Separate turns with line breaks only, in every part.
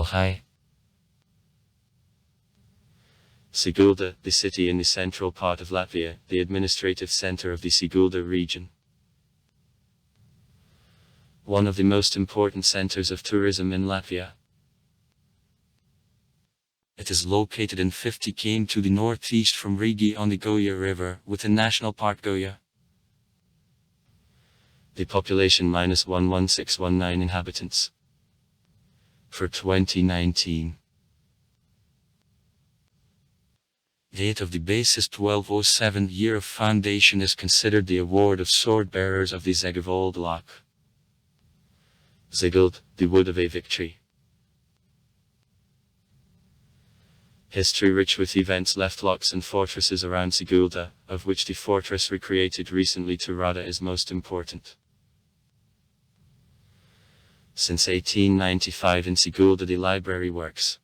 Hi. Sigulda, the city in the central part of Latvia, the administrative center of the Sigulda region. One of the most important centers of tourism in Latvia. It is located in 50 km to the northeast from Rigi on the Goya River, within National Park Goya. The population -11619 inhabitants. For 2019. Date of the base is 1207. Year of foundation is considered the award of sword bearers of the Zegavold Lock. Siguld, the wood of a victory. History rich with events left locks and fortresses around Sigulda, of which the fortress recreated recently to Rada is most important. Since 1895 in Sigulda the library works.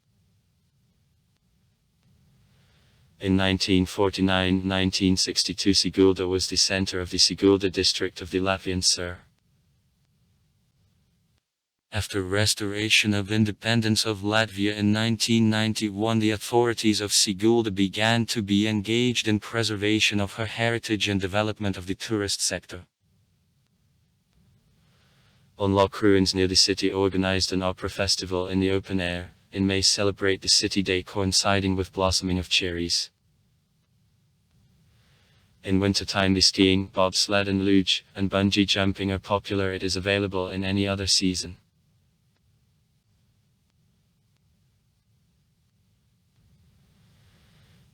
In 1949-1962 Sigulda was the center of the Sigulda district of the Latvian Sur. After restoration of independence of Latvia in 1991 the authorities of Sigulda began to be engaged in preservation of her heritage and development of the tourist sector. Unlock ruins near the city organized an opera festival in the open air. In May celebrate the city day coinciding with blossoming of cherries. In wintertime the skiing, bobsled and luge, and bungee jumping are popular. It is available in any other season.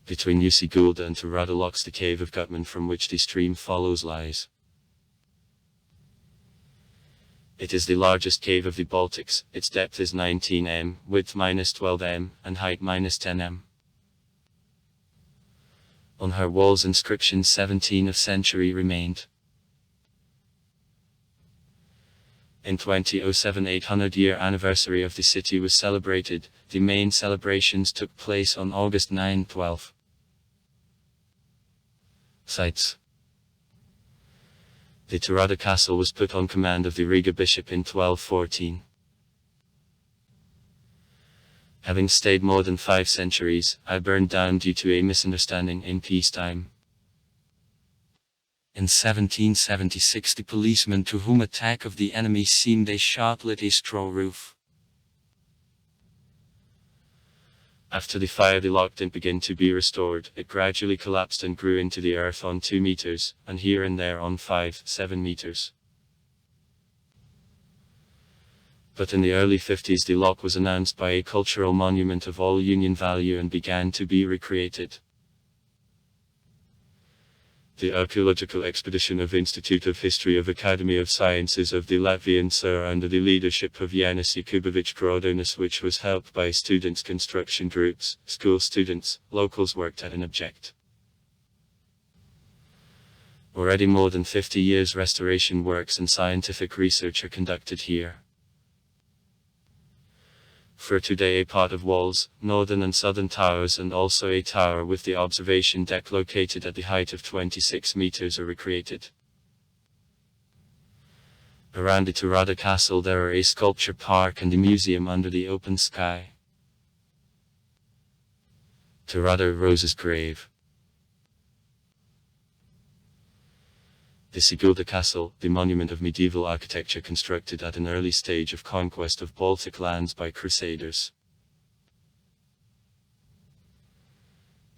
Between New Sigulda and Rada locks the cave of Gutman from which the stream follows lies. It is the largest cave of the Baltics. Its depth is 19 m, width -12 m, and height -10 m. On her walls inscriptions 17 of century remained. In 2007 800-year anniversary of the city was celebrated. The main celebrations took place on August 9-12. Sites. The Rada castle was put on command of the Riga bishop in 1214. Having stayed more than 5 centuries, it burned down due to a misunderstanding in peacetime. In 1776 the policeman to whom attack of the enemy seemed a shot lit a straw roof. After the fire the lock didn't begin to be restored. It gradually collapsed and grew into the earth on 2 meters, and here and there on 5-7 meters. But in the early 50s the lock was announced by a cultural monument of all union value and began to be recreated. The archaeological expedition of Institute of History of Academy of Sciences of the Latvian Sur under the leadership of Jānis Jakubowicz Grodonis, which was helped by students' construction groups, school students, locals worked at an object. Already more than 50 years restoration works and scientific research are conducted here. For today a part of walls, northern and southern towers and also a tower with the observation deck located at the height of 26 meters are recreated. Around the Rada castle there are a sculpture park and a museum under the open sky. Rada Rose's grave. The Sigulda Castle, the monument of medieval architecture constructed at an early stage of conquest of Baltic lands by Crusaders.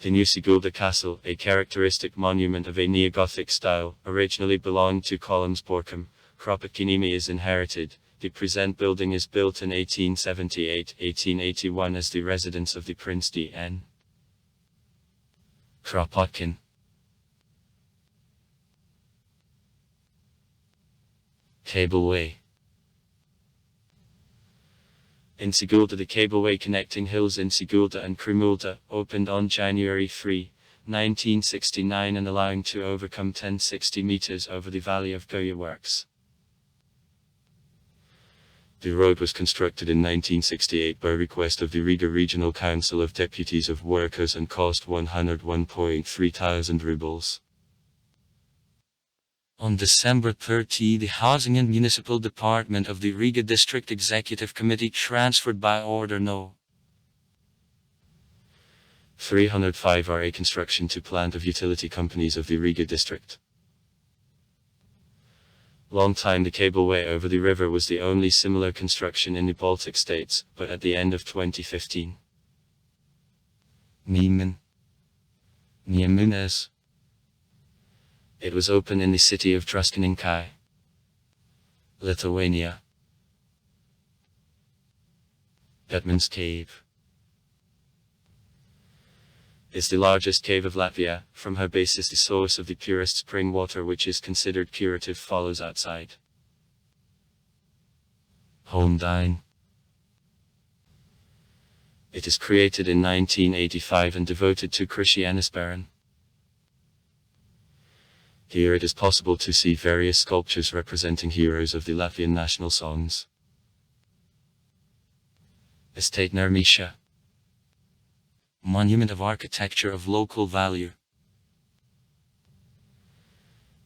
The New Sigulda Castle, a characteristic monument of a neo-Gothic style, originally belonged to Kolumsborkum. Kropotkinimi is inherited. The present building is built in 1878-1881 as the residence of the Prince D.N. Kropotkin. Cableway. In Sigulda the cableway connecting hills in Sigulda and Krumulda, opened on January 3, 1969 and allowing to overcome 1060 meters over the valley of Goya works. The road was constructed in 1968 by request of the Riga Regional Council of Deputies of Workers and cost 101,300 rubles.
On December 30, the Housing and Municipal Department of the Riga District Executive Committee transferred by Order No.
305 RA construction to plant of utility companies of the Riga district. Long time the cableway over the river was the only similar construction in the Baltic states, but at the end of 2015.
Niemen. Niemunes.
It was open in the city of Druskininkai,
Lithuania.
Gutman's Cave is the largest cave of Latvia. From her base is the source of the purest spring water, which is considered curative, follows outside.
Homedine.
It is created in 1985 and devoted to Christianisbaran. Here it is possible to see various sculptures representing heroes of the Latvian national songs.
Estate Nermisha. Monument of architecture of local value.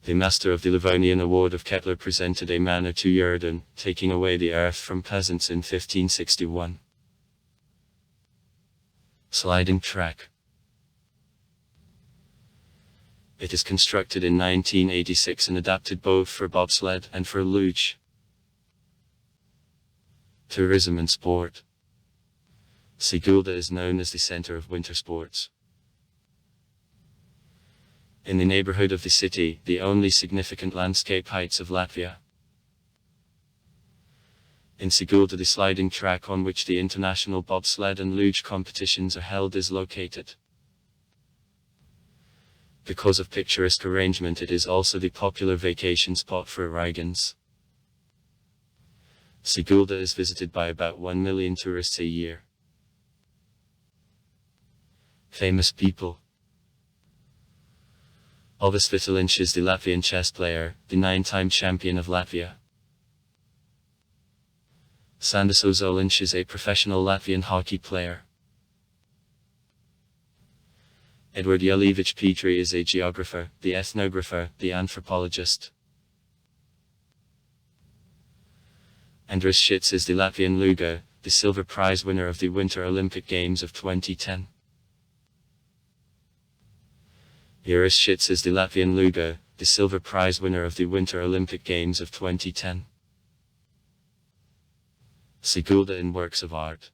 The master of the Livonian Award of Kepler presented a manor to Yerdon, taking away the earth from peasants in 1561.
Sliding track.
It is constructed in 1986 and adapted both for bobsled and for luge.
Tourism and sport.
Sigulda is known as the center of winter sports. In the neighborhood of the city, the only significant landscape heights of Latvia. In Sigulda, the sliding track on which the international bobsled and luge competitions are held is located. Because of picturesque arrangement, it is also the popular vacation spot for Rigans. Sigulda is visited by about 1 million tourists a year.
Famous people.
Alvis Vitalinch is the Latvian chess player, the 9-time champion of Latvia. Sandis Ozolinš is a professional Latvian hockey player. Edward Yelevich Petri is a geographer, the ethnographer, the anthropologist. Andris Šits is the Latvian luger, the silver prize winner of the Winter Olympic Games of 2010. Juris Šits is the Latvian luger, the silver prize winner of the Winter Olympic Games of 2010. Sigulda in works of art.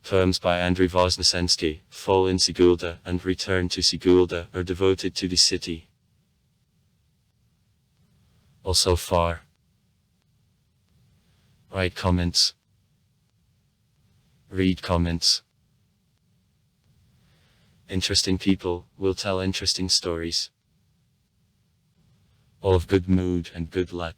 Poems by Andrei Voznesensky, Fall in Sigulda and Return to Sigulda, are devoted to the city.
Also far.
Write comments.
Read comments.
Interesting people will tell interesting stories.
All of good mood and good luck.